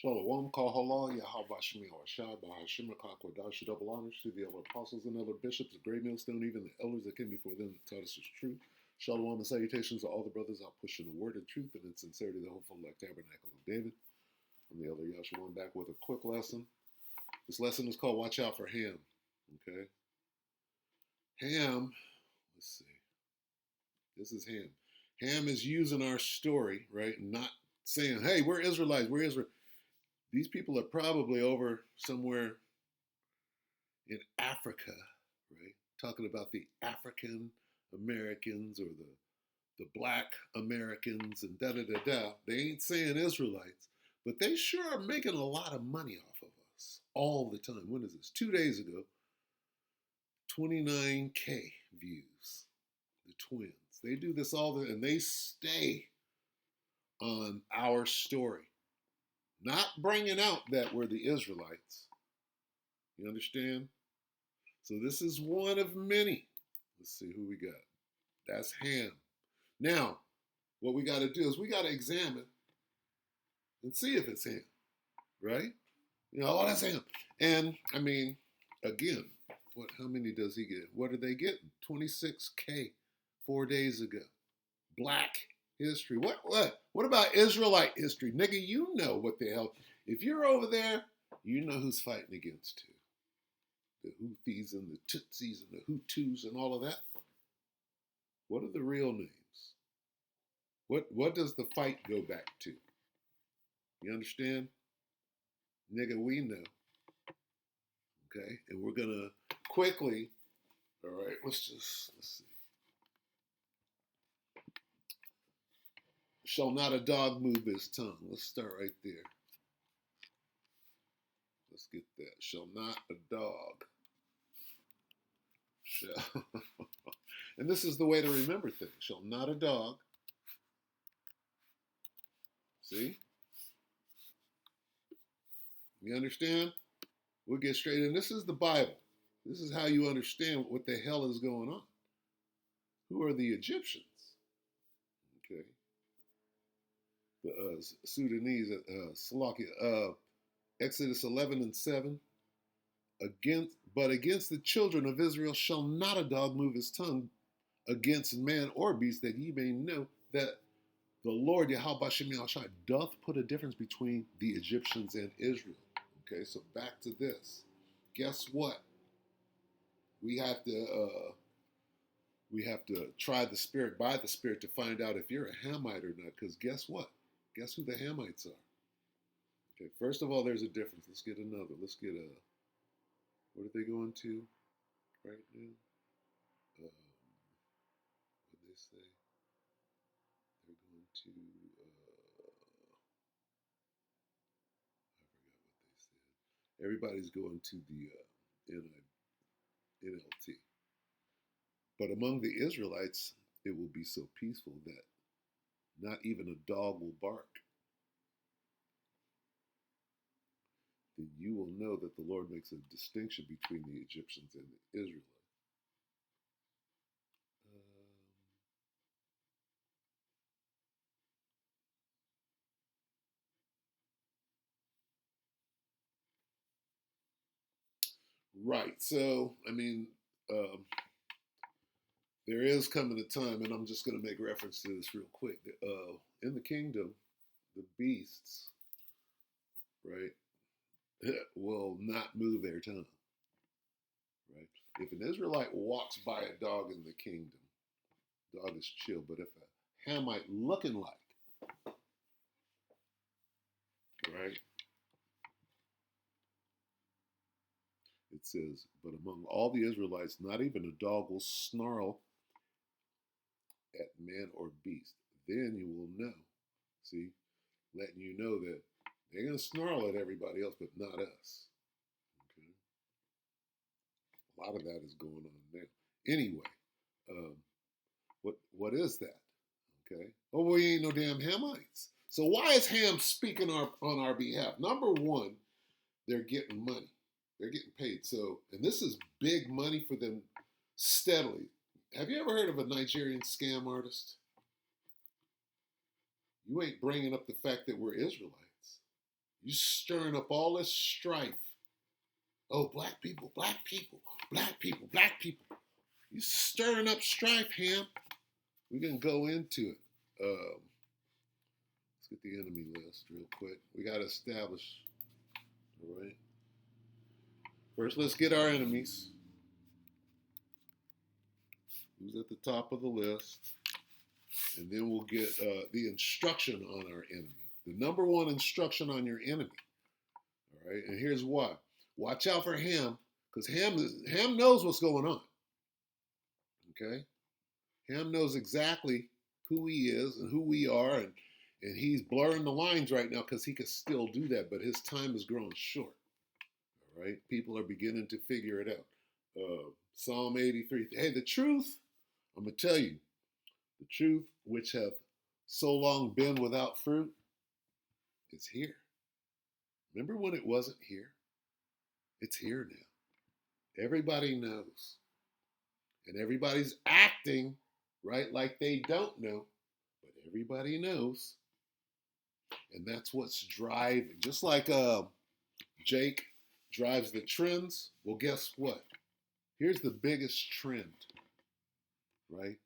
Shalom, Kahala, Yahweh Shemi Awashai, Bahashim Kakwadashi, double honors to the elder apostles and elder bishops, the great millstone, even the elders that came before them that taught us the truth. Shalom and salutations to all the brothers out pushing the word of truth and in sincerity, the hopeful like tabernacle of David. I'm the elder Yahshua. Back with a quick lesson. This lesson is called Watch Out for Ham. Okay? Ham, let's see. This is Ham. Ham is using our story, right? Not saying, hey, we're Israelites, we're Israel. These people are probably over somewhere in Africa, right? Talking about the African Americans or the black Americans and da da da da. They ain't saying Israelites, but they sure are making a lot of money off of us all the time. When is this? 2 days ago, 29K views. The twins. They do this and they stay on our story. Not bringing out that we're the Israelites. You understand? So this is one of many. Let's see who we got. That's Ham. Now, what we got to do is we got to examine and see if it's Ham, right? You know, oh, that's Ham. And I mean, again, how many does he get? What are they getting? 26K 4 days ago. Black history. What about Israelite history? Nigga, you know what the hell. If you're over there, you know who's fighting against who. The Houthis and the Tutsis and the Hutus and all of that. What are the real names? What does the fight go back to? You understand? Nigga, we know. Okay? And we're gonna quickly, all right, let's see. Shall not a dog move his tongue? Let's start right there. Let's get that. Shall not a dog. Shall. And this is the way to remember things. Shall not a dog. See? You understand? We'll get straight in. This is the Bible. This is how you understand what the hell is going on. Who are the Egyptians? Okay. The Sudanese, Salakia, Exodus 11 and 7. Against the children of Israel shall not a dog move his tongue against man or beast, that ye may know that the Lord Yahweh Shem Yahushai doth put a difference between the Egyptians and Israel. Okay, so back to this. Guess what? We have to try the Spirit by the Spirit to find out if you're a Hamite or not. Because guess what? Guess who the Hamites are? Okay, first of all, there's a difference. Let's get another. Let's get a. What are they going to right now? What did they say? They're going to. I forgot what they said. Everybody's going to the NLT. But among the Israelites, it will be so peaceful that not even a dog will bark. Then you will know that the Lord makes a distinction between the Egyptians and the Israelites. Right. So, I mean, there is coming a time, and I'm just going to make reference to this real quick. In the kingdom, the beasts, right, will not move their tongue. Right. If an Israelite walks by a dog in the kingdom, dog is chill. But if a Hamite looking like, right, it says, but among all the Israelites, not even a dog will snarl at man or beast. Then you will know. See, letting you know that they're going to snarl at everybody else, but not us. Okay. A lot of that is going on now. Anyway, what is that? Okay. Oh, we ain't no damn Hamites. So why is Ham speaking on our behalf? Number one, they're getting money. They're getting paid. So, and this is big money for them steadily. Have you ever heard of a Nigerian scam artist? You ain't bringing up the fact that we're Israelites. You stirring up all this strife. Oh, black people, black people, black people, black people. You stirring up strife, Ham. We're gonna go into it. Let's get the enemy list real quick. We gotta establish. All right. First, let's get our enemies. Who's at the top of the list? And then we'll get the instruction on our enemy. The number one instruction on your enemy. All right. And here's why. Watch out for Ham, because Ham knows what's going on. Okay. Ham knows exactly who he is and who we are, and he's blurring the lines right now because he can still do that, but his time is growing short. All right. People are beginning to figure it out. Psalm 83. Hey, the truth, I'm going to tell you, the truth which hath so long been without fruit is here. Remember when it wasn't here? It's here now. Everybody knows. And everybody's acting, right, like they don't know. But everybody knows. And that's what's driving. Just like Jake drives the trends. Well, guess what? Here's the biggest trend, right?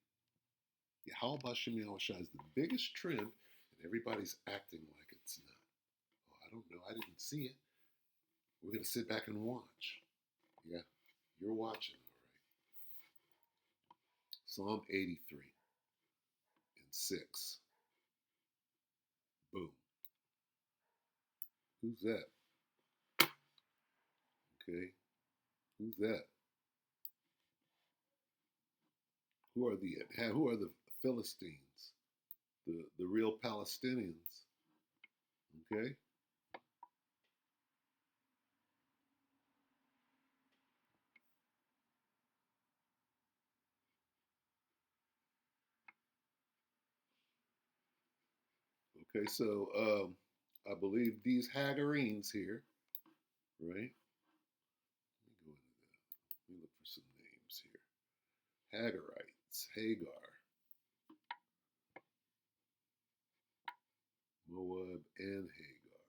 Yahweh Bashem Yahushua is the biggest trend, and everybody's acting like it's not. Oh, I don't know. I didn't see it. We're going to sit back and watch. Yeah, you're watching, all right. Psalm 83 and 6. Boom. Who's that? Okay. Who's that? Who are the Philistines? The real Palestinians. Okay? Okay, so I believe these Hagarenes here, right? Let me go into that. Let me look for some names here. Hagarites, Hagar, Moab, and Hagar.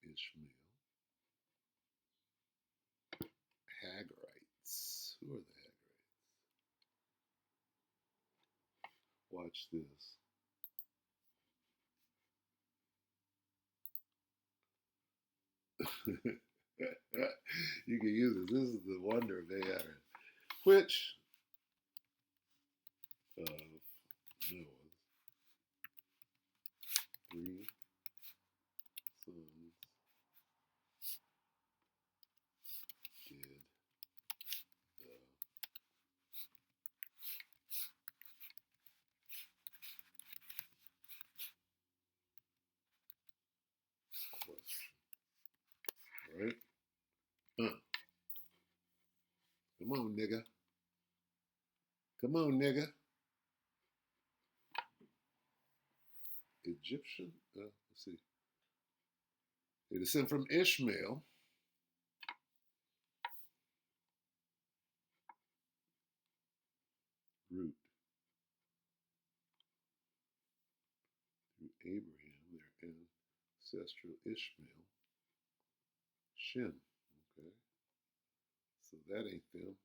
Ishmael, Hagarites. Who are the Hagarites? Watch this. You can use this. This is the wonder of AI. Which of Noah's 3 sons did the question? Right? Come on, nigga. Come on, nigga. Egyptian? Let's see. It is sent from Ishmael. Root. Through Abraham, their ancestral Ishmael. Shin. Okay. So that ain't them.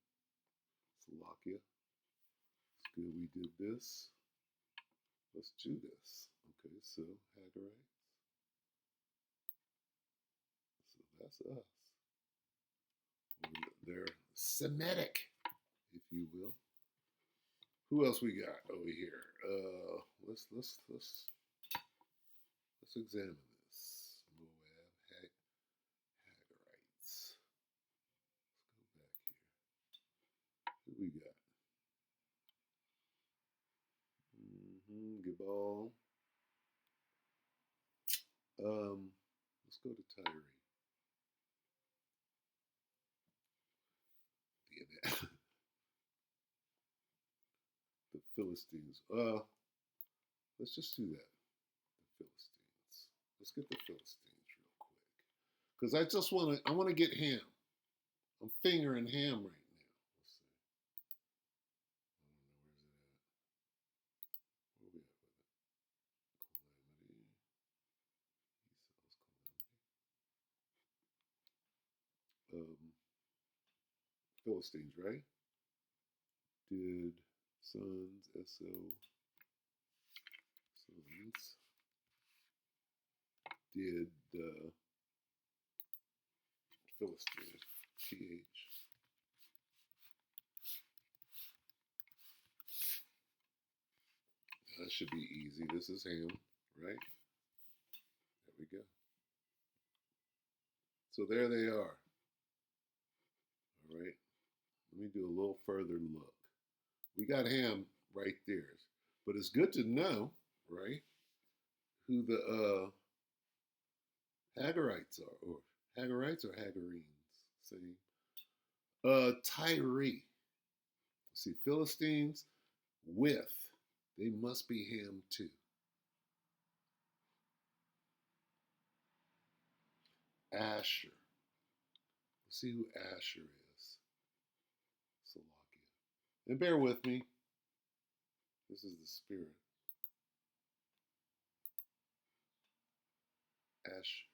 Salakia. It's good we did this. Let's do this. Okay, so Hagarites. So that's us. They're Semitic, if you will. Who else we got over here? Let's examine this. Moab, Hagarites. Let's go back here. Who we got? Gebal. Let's go to Tyre. The Philistines. Let's just do that. The Philistines. Let's get the Philistines real quick. Because I want to get Ham. I'm fingering Ham right now. Let's see. Philistines, right? Did sons, S-O, sons, did the Philistines, T-H. That should be easy. This is Ham, right? There we go. So there they are. All right. Let me do a little further look. We got Ham right there. But it's good to know, right, who the Hagarites are, or Hagarites or Hagarenes. Same. Tyre. See, Philistines with, they must be Ham too. Asher. Let's see who Asher is. Salakia. And bear with me. This is the spirit. Asher.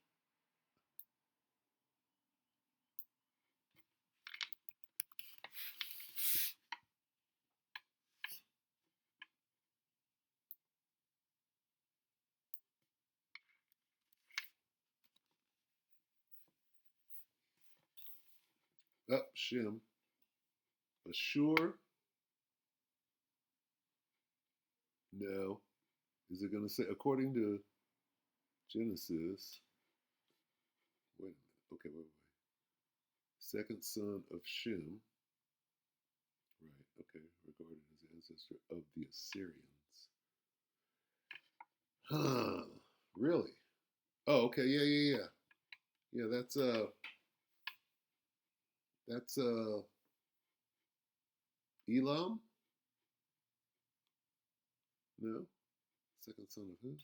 Up, Shem. Ashur. No. Is it going to say, according to Genesis, wait a minute. Okay, wait. Second son of Shem. Right, okay, regarded as the ancestor of the Assyrians. Huh, really? Oh, okay, yeah. Yeah, that's Elam? No? Second son of who?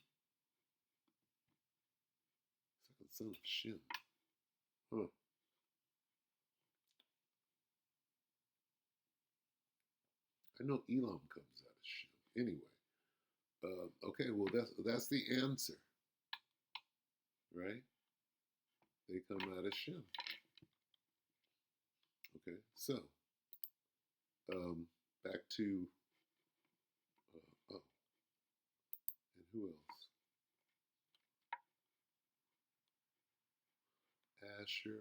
Second son of Shem. Huh. I know Elam comes out of Shem. Anyway, okay, well that's the answer, right? They come out of Shem. Okay, so back to oh, and who else? Asher.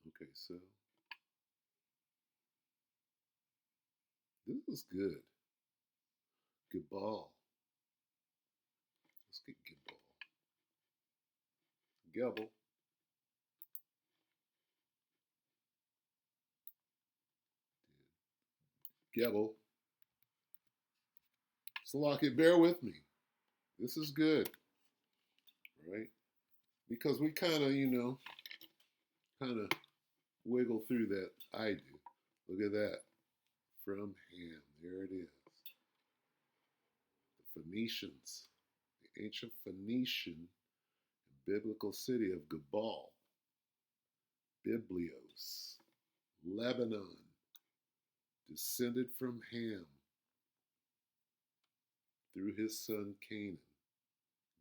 Okay, so this is good. Gebal. Let's get Gebal. Gebel. Gebel. Salaki, bear with me. This is good, right? Because we kind of, wiggle through that. I do. Look at that. From Ham. There it is. The Phoenicians. The ancient Phoenician biblical city of Gebal. Biblios. Lebanon. Descended from Ham through his son Canaan.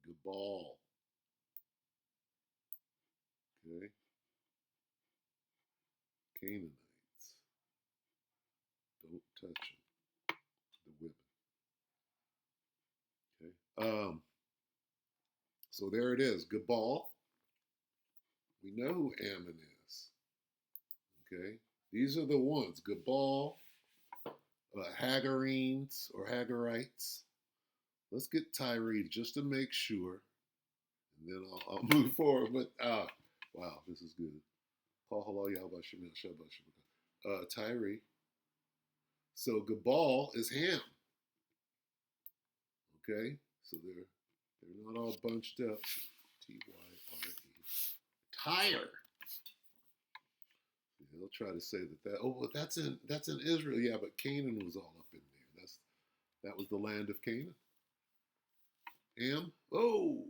Gebal. Okay. Canaanites. Don't touch them. The women. Okay. So there it is. Gebal. We know who Ammon is. Okay. These are the ones. Gebal, Hagarenes or Hagarites. Let's get Tyre just to make sure, and then I'll move forward. But wow, this is good. Tyre. So Gebal is Ham. Okay, so they're not all bunched up. Tyre. Tyre. They'll try to say that. Oh, well, that's in Israel. Yeah, but Canaan was all up in there. That was the land of Canaan. Ham. Oh,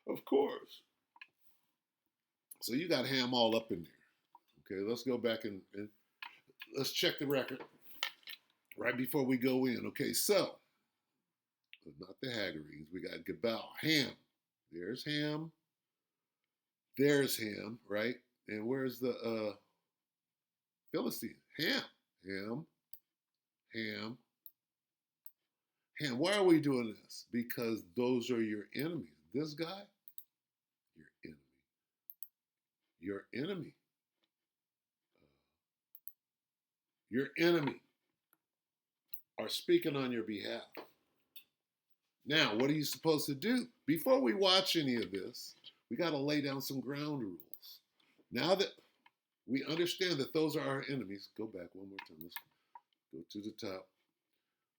of course. So you got Ham all up in there. Okay, let's go back and let's check the record right before we go in. Okay, so not the Hagarenes. We got Gebal, Ham. There's Ham. There's Ham, right? And where's the Philistine? Ham. Ham. Ham. Ham. Why are we doing this? Because those are your enemies. This guy, your enemy. Your enemy. Your enemy are speaking on your behalf. Now, what are you supposed to do? Before we watch any of this, we got to lay down some ground rules. Now that we understand that those are our enemies, go back one more time. Let's go to the top.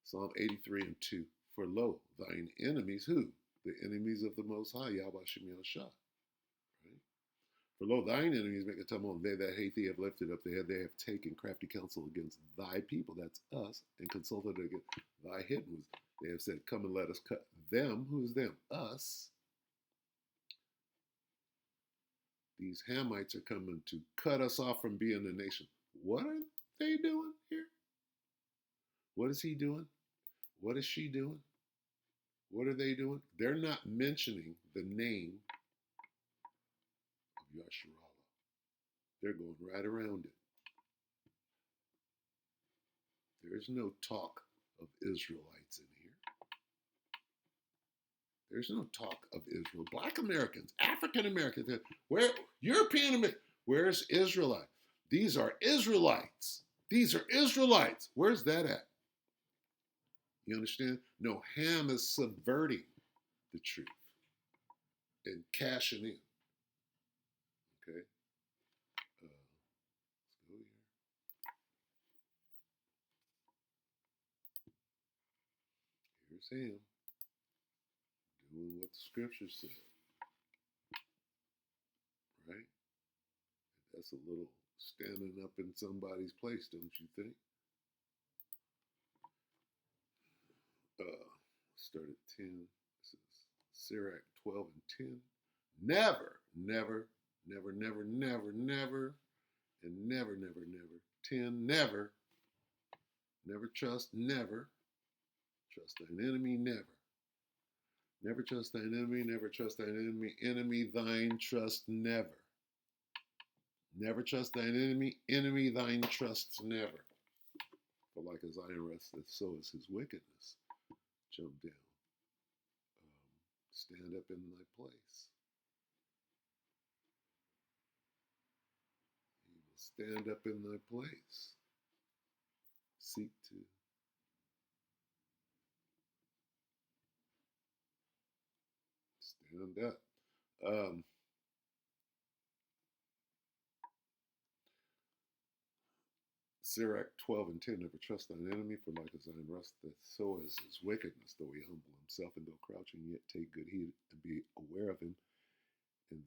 Psalm 83 and 2. For lo, thine enemies, who? The enemies of the Most High, Yahweh Shem Yahshua. Right? For lo, thine enemies make a tumult, they that hate thee have lifted up their head, they have taken crafty counsel against thy people, that's us, and consulted against thy hidden ones. They have said, come and let us cut them. Who is them? Us. These Hamites are coming to cut us off from being a nation. What are they doing here? What is he doing? What is she doing? What are they doing? They're not mentioning the name of Yasharallah. They're going right around it. There's no talk of Israelites in here. There's no talk of Israel. Black Americans, African Americans, where European Americans, where's Israelite? These are Israelites. These are Israelites. Where's that at? You understand? No, Ham is subverting the truth and cashing in. Okay? Let's go here. Here's Ham doing what the scripture said. Right? That's a little standing up in somebody's place, don't you think? Start at 10. This is Sirach 12 and 10. Never, never, never, never, never, never, and never, never, never. 10, never. Never trust, never. Trust thine enemy, never. Never trust thine enemy, never trust thine enemy. Enemy thine trust never. Never trust thine enemy, enemy thine trust never. For like as iron rusteth, so is his wickedness. Jump down. Stand up in thy place. He will stand up in thy place. Seek to stand up. Sirach 12 and 10, never trust thine enemy, for like as iron rusteth, so is his wickedness, though he humble himself, and though crouching, yet take good heed and be aware of him, and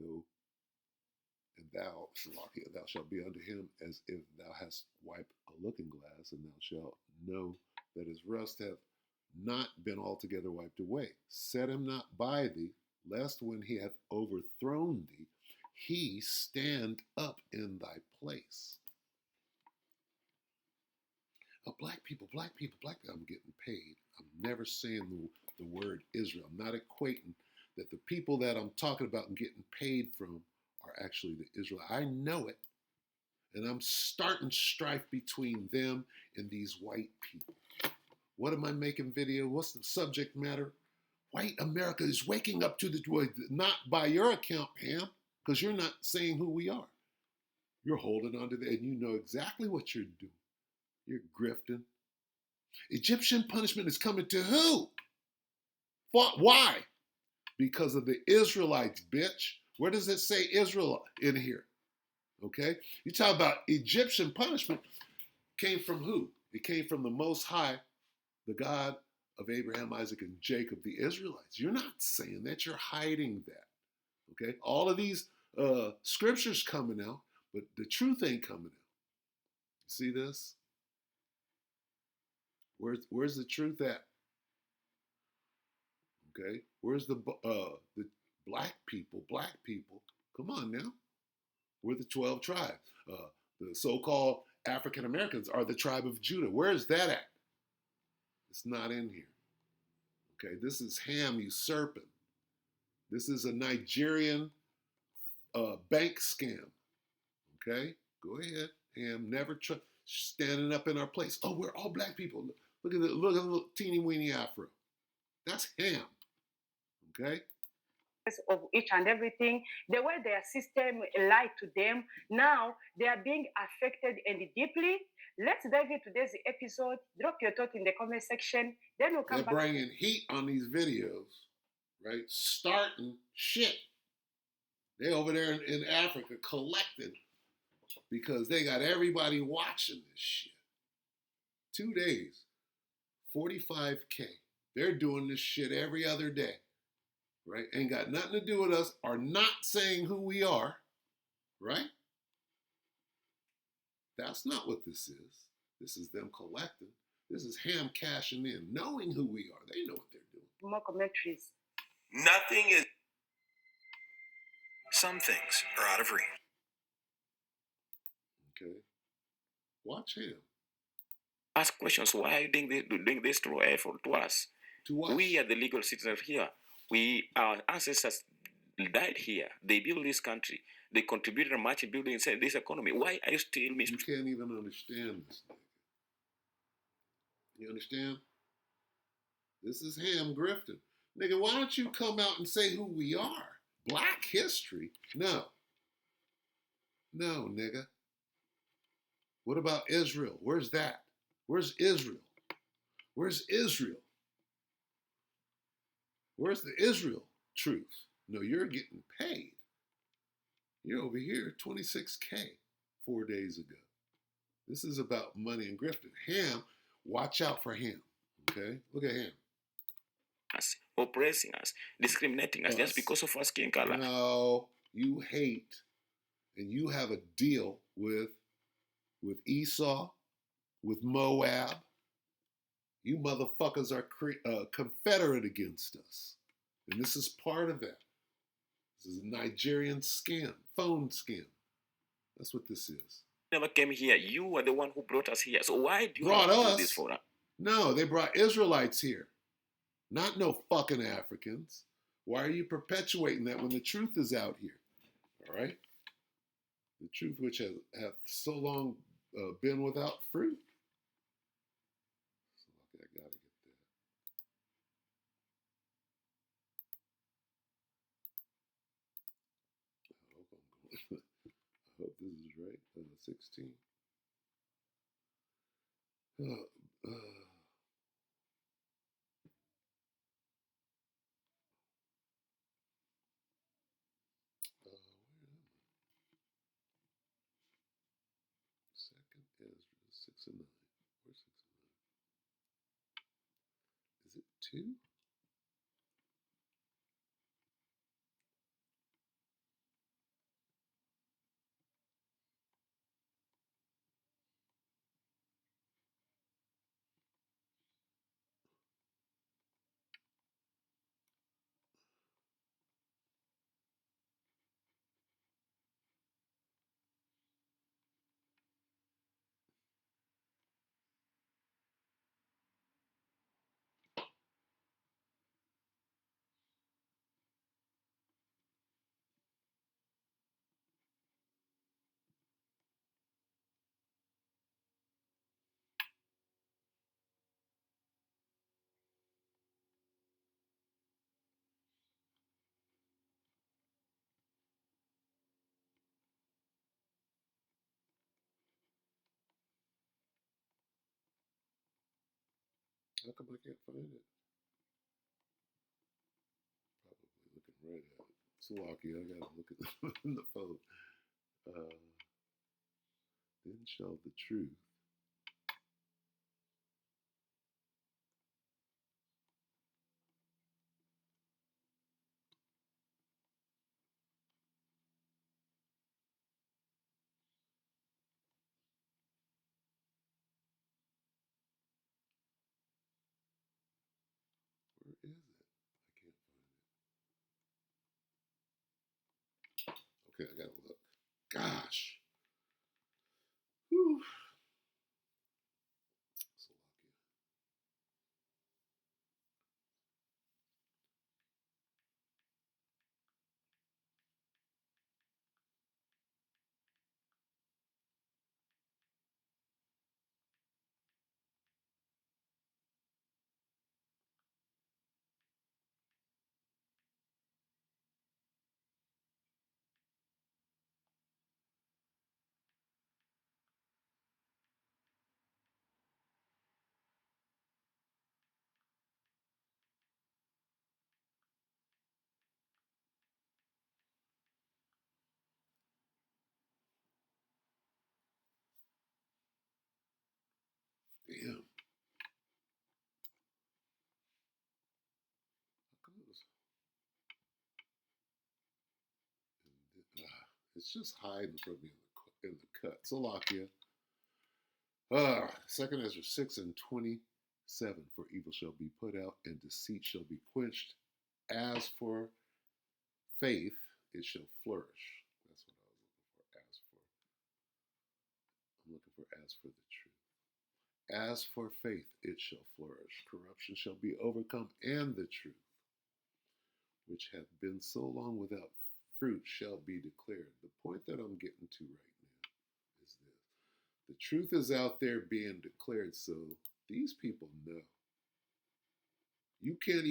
thou, Salakia, thou shalt be unto him as if thou hast wiped a looking glass, and thou shalt know that his rust hath not been altogether wiped away. Set him not by thee, lest when he hath overthrown thee, he stand up in thy place. Black people, I'm getting paid. I'm never saying the word Israel. I'm not equating that the people that I'm talking about and getting paid from are actually the Israel. I know it. And I'm starting strife between them and these white people. What am I making video? What's the subject matter? White America is waking up to the joy, not by your account, Pam, because you're not saying who we are. You're holding on to that, and you know exactly what you're doing. You're grifting. Egyptian punishment is coming to who? Why? Because of the Israelites, bitch. Where does it say Israel in here? Okay? You talk about Egyptian punishment came from who? It came from the Most High, the God of Abraham, Isaac, and Jacob, the Israelites. You're not saying that. You're hiding that. Okay? All of these scriptures coming out, but the truth ain't coming out. You see this? Where's the truth at? Okay, where's the black people? Come on now, we're the 12 tribes. The so-called African Americans are the tribe of Judah. Where is that at? It's not in here. Okay, this is Ham usurping. This is a Nigerian bank scam. Okay, go ahead, Ham. Never standing up in our place. Oh, we're all black people. Look at the little teeny weeny afro. That's Ham. Okay. Of each and everything, the way their system lied to them, now they are being affected and deeply. Let's dive into today's episode. Drop your thought in the comment section. Then we'll come They're back. bringing heat on these videos, right? Starting shit. They over there in Africa collecting because they got everybody watching this shit. 2 days, 45K. They're doing this shit every other day, right? Ain't got nothing to do with us, are not saying who we are, right? That's not what this is. This is them collecting. This is Ham cashing in, knowing who we are. They know what they're doing. More commentaries. Nothing is. Some things are out of reach. Okay. Watch Ham. Ask questions. Why are you doing this to us? To what? We are the legal citizens here. Our ancestors died here. They built this country. They contributed much in building this economy. Why are you still You can't even understand this nigga. You understand? This is Ham grifting. Nigga, why don't you come out and say who we are? Black history? No. No, nigga. What about Israel? Where's that? Where's Israel? Where's Israel? Where's the Israel truth? No, you're getting paid. You're over here, 26K 4 days ago. This is about money and grifting. Ham, watch out for Ham. Okay? Look at Ham. us, oppressing us, discriminating us just because of our skin color. No, you hate, and you have a deal with Esau, with Moab. You motherfuckers are confederate against us. And this is part of that. This is a Nigerian scam, phone scam. That's what this is. Never came here. You were the one who brought us here. So why do you Brought have to us? do this for us? No, they brought Israelites here. Not no fucking Africans. Why are you perpetuating that when the truth is out here? All right? The truth which has so long been without fruit. So, okay, I gotta get that. I hope this is right. 16. Second Ezra 6 and 9. Where's 6 and 9? Is it 2? How come I can't find it? Probably looking right at it. Salaki, I gotta look at the phone. Then shall the truth. Where is it? I can't find it. Okay, I gotta look. Gosh. Whew. It's just hiding from me in the cut. Salakia. 2nd Ezra 6:27. For evil shall be put out, and deceit shall be quenched. As for faith, it shall flourish. That's what I was looking for. As for the truth. As for faith, it shall flourish. Corruption shall be overcome, and the truth, which hath been so long without fruit, shall be declared. The point that I'm getting to right now is this. The truth is out there being declared, so these people know. You can't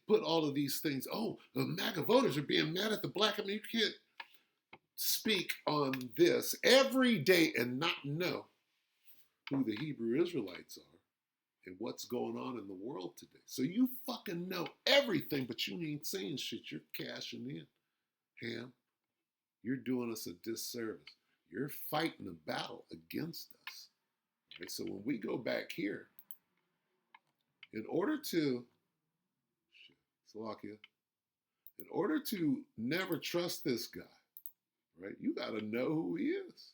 put all of these things, oh, the MAGA voters are being mad at the black. I mean, you can't speak on this every day and not know who the Hebrew Israelites are and what's going on in the world today. So you fucking know everything, but you ain't saying shit. You're cashing in. Ham, you're doing us a disservice. You're fighting a battle against us. Okay, so when we go back here, in order to never trust this guy, right, you got to know who he is.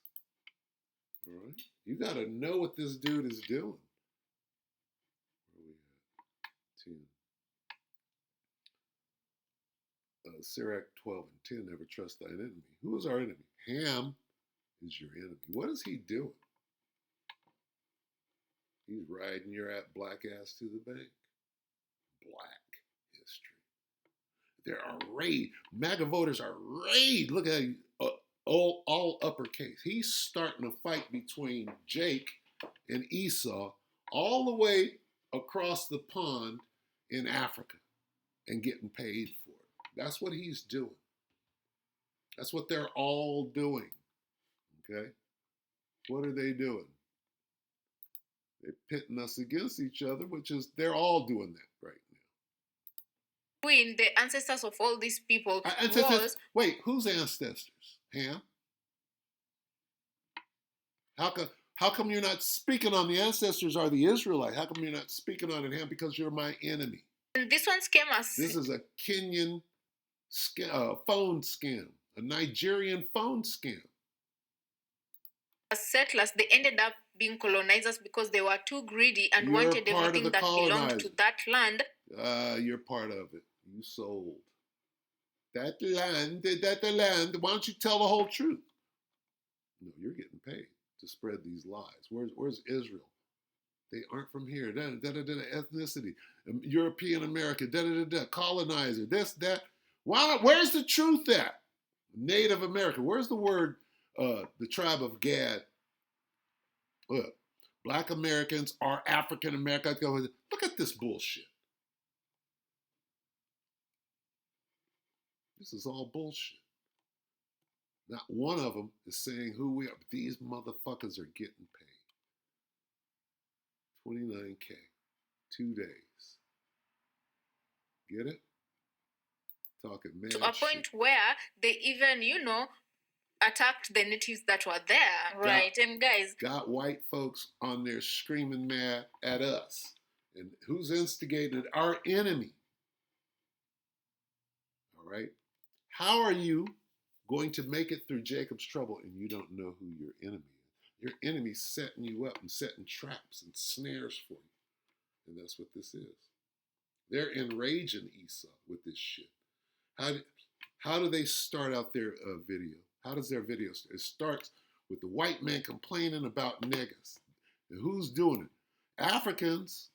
All right? You got to know what this dude is doing. Where are we at? 10. Sirach 12:10, never trust thine enemy. Who is our enemy? Ham is your enemy. What is he doing? He's riding your black ass to the bank. Black history. There are MAGA voters are raid. Look at all uppercase. He's starting a fight between Jake and Esau all the way across the pond in Africa and getting paid for it. That's what he's doing. That's what they're all doing. Okay? What are they doing? They're pitting us against each other, which is, they're all doing that right now. Between the ancestors of all these people was... Wait, whose ancestors? Ham? How come you're not speaking on the ancestors are the Israelite? How come you're not speaking on it, Ham? Because you're my enemy. And this one came as... This is a Kenyan phone scam, a Nigerian phone scam. As settlers, they ended up being colonizers because they were too greedy and wanted everything that belonged to that land. You're part of it. You sold that land. Why don't you tell the whole truth? No, you're getting paid to spread these lies. Where's Israel? They aren't from here. Ethnicity, European America, colonizer, this, that. Why? Where's the truth at? Native American. Where's the word? The tribe of Gad. Look, Black Americans are African Americans. Look at this bullshit. This is all bullshit. Not one of them is saying who we are, but these motherfuckers are getting paid. 29K, 2 days. Get it? Talking mad to a point where they even, attacked the natives that were there, right? And guys, got white folks on there screaming mad at us. And who's instigated? Our enemy. All right? How are you going to make it through Jacob's trouble and you don't know who your enemy is? Your enemy's setting you up and setting traps and snares for you. And that's what this is. They're enraging Esau with this shit. How do they start out their video? How does their video start? It starts with the white man complaining about niggas. And who's doing it? Africans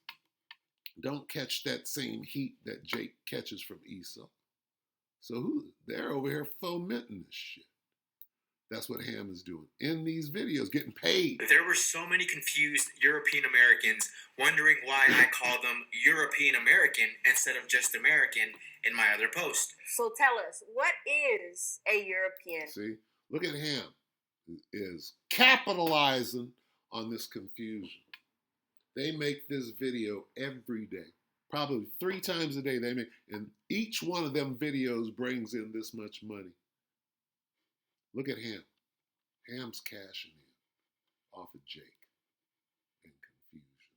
don't catch that same heat that Jake catches from Esau. So they're over here fomenting this shit. That's what Ham is doing in these videos, getting paid. There were so many confused European Americans wondering why I call them European American instead of just American in my other post. So tell us, what is a European? See, look at Ham is capitalizing on this confusion. They make this video every day, probably 3 times a day they make, and each one of them videos brings in this much money. Look at Ham. Ham's cashing in off of Jake and confusion.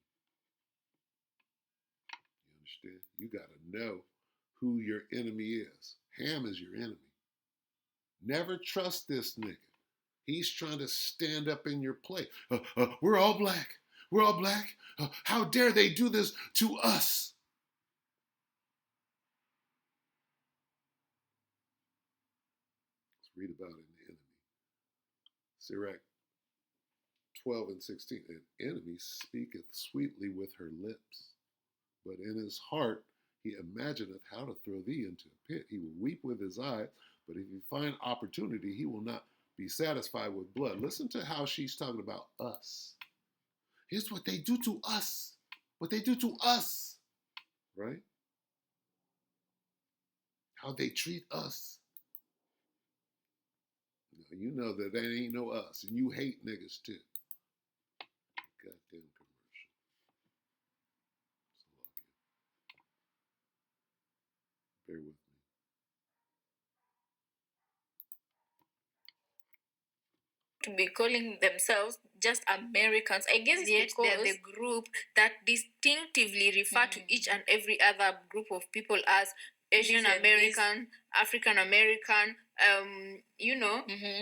You understand? You got to know who your enemy is. Ham is your enemy. Never trust this nigga. He's trying to stand up in your place. We're all black. We're all black. How dare they do this to us? Let's read about it in the enemy. Sirach 12 and 16. An enemy speaketh sweetly with her lips, but in his heart he imagineth how to throw thee into a pit. He will weep with his eyes, but if he find opportunity, he will not be satisfied with blood. Listen to how she's talking about us. Here's what they do to us. What they do to us. Right? How they treat us. Now, you know that there ain't no us, and you hate niggas too. Goddamn commercial. Bear with me. To be calling themselves just Americans. I guess yet they're the group that distinctively refer to each and every other group of people as Asian American, African American,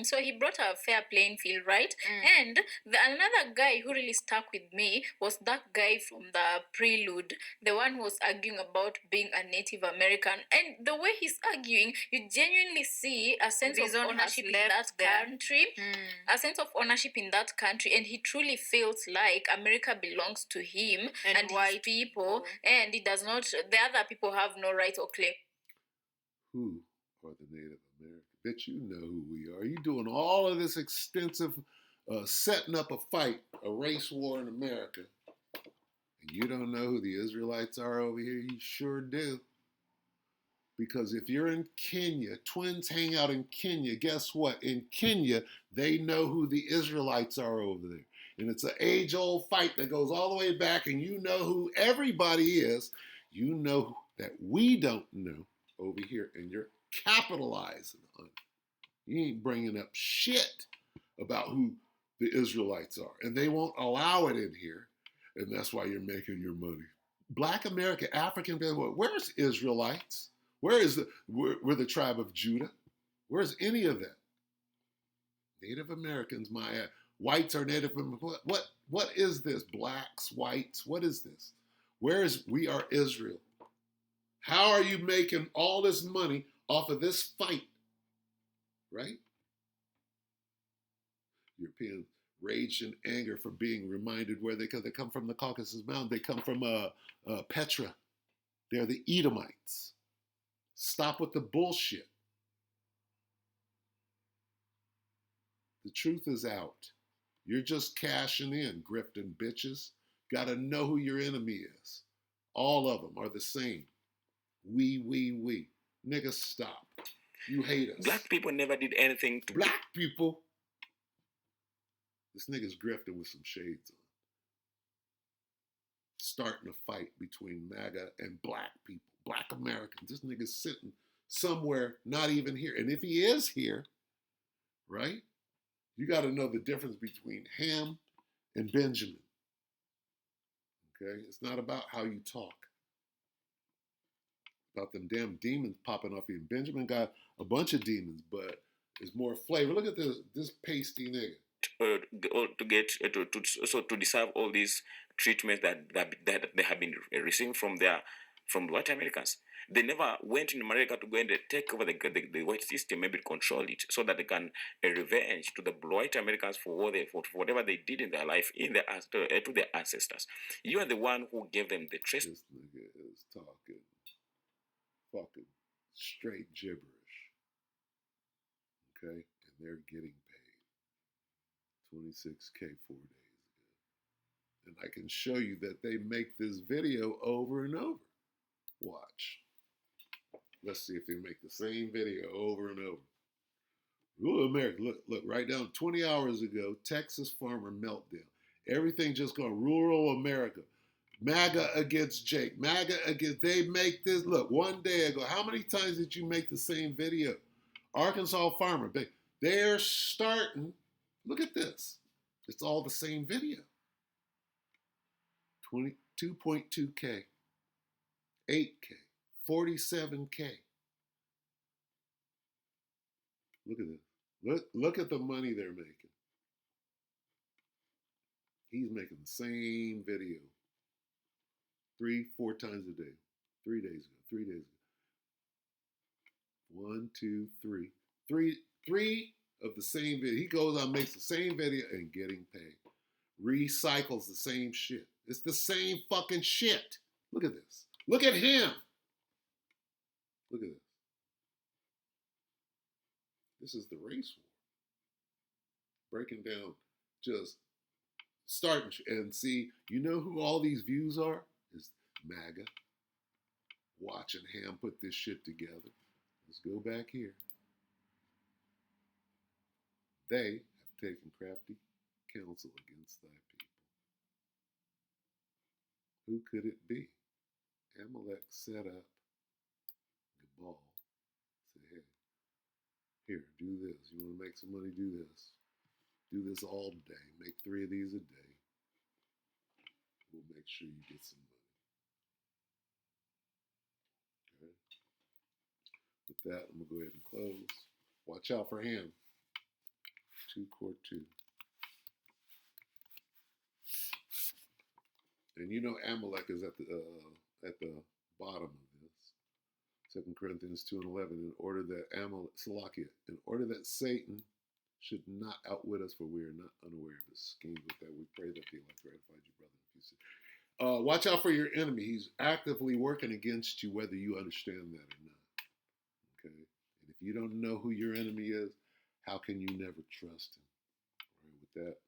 So he brought a fair playing field, right? And another guy who really stuck with me was that guy from the Prelude, the one who was arguing about being a Native American. And the way he's arguing, you genuinely see a sense of ownership in that country, a sense of ownership in that country, and he truly feels like America belongs to him and white people, and it does not. The other people have no right or claim. Who are the Native Americans? Bitch, you know who we are. You doing all of this extensive setting up a fight, a race war in America, and you don't know who the Israelites are over here? You sure do. Because if you're in Kenya, twins hang out in Kenya, guess what? In Kenya, they know who the Israelites are over there. And it's an age-old fight that goes all the way back, and you know who everybody is. You know that we don't know over here, and you're capitalizing on it. You ain't bringing up shit about who the Israelites are, and they won't allow it in here, and that's why you're making your money. Black American, African, where's Israelites? We're the tribe of Judah? Where's any of that? Native Americans, my ass. Whites are Native Americans. What is this? Blacks, whites, what is this? We are Israel. How are you making all this money off of this fight? Right? Europeans raged in anger for being reminded where they come from, the Caucasus Mountain. They come from Petra. They're the Edomites. Stop with the bullshit. The truth is out. You're just cashing in, grifting bitches. Gotta know who your enemy is. All of them are the same. We. Nigga, stop. You hate us. Black people never did anything to black people. This nigga's grifting with some shades on. Starting a fight between MAGA and black people, black Americans. This nigga's sitting somewhere not even here. And if he is here, right, you got to know the difference between Ham and Benjamin. Okay? It's not about how you talk. About them damn demons popping off you. Benjamin got a bunch of demons, but there's more flavor. Look at this pasty nigga. To deserve all these treatments that they have been receiving from white Americans. They never went in America to go and take over the white system, maybe control it, so that they can revenge to the white Americans for whatever they did in their life to their ancestors. You are the one who gave them the trace. This nigga is talking fucking straight gibberish. Okay? And they're getting paid $26K 4 days ago. And I can show you that they make this video over and over. Watch. Let's see if they make the same video over and over. Rural America, look, right down 20 hours ago, Texas farmer meltdown. Everything just gone rural America. MAGA against Jake. MAGA against, they make this, look, one day ago, how many times did you make the same video? Arkansas farmer, they're starting, look at this. It's all the same video. 2.2K, 8K, 47K. Look at this. Look at the money they're making. He's making the same video 3-4 times a day. 3 days ago. 1, 2, 3. Three of the same video. He goes on, makes the same video and getting paid. Recycles the same shit. It's the same fucking shit. Look at this. Look at him. Look at this. This is the race war. Breaking down, just starting and see, you know who all these views are? Is MAGA. Watching Ham put this shit together. Let's go back here. They have taken crafty counsel against thy people. Who could it be? Amalek set up Gabal. Say, hey, here, do this. You want to make some money? Do this. Do this all day. Make 3 of these a day. We'll make sure you get some money. Okay. With that, I'm going to go ahead and close. Watch out for Ham. 2 Core 2. And you know Amalek is at the bottom of this. 2 Corinthians 2:11. In order that Satan should not outwit us, for we are not unaware of his schemes. With that, we pray that the elect gratified you, brother and sister. Watch out for your enemy. He's actively working against you, whether you understand that or not. Okay? And if you don't know who your enemy is, how can you never trust him? All right, with that.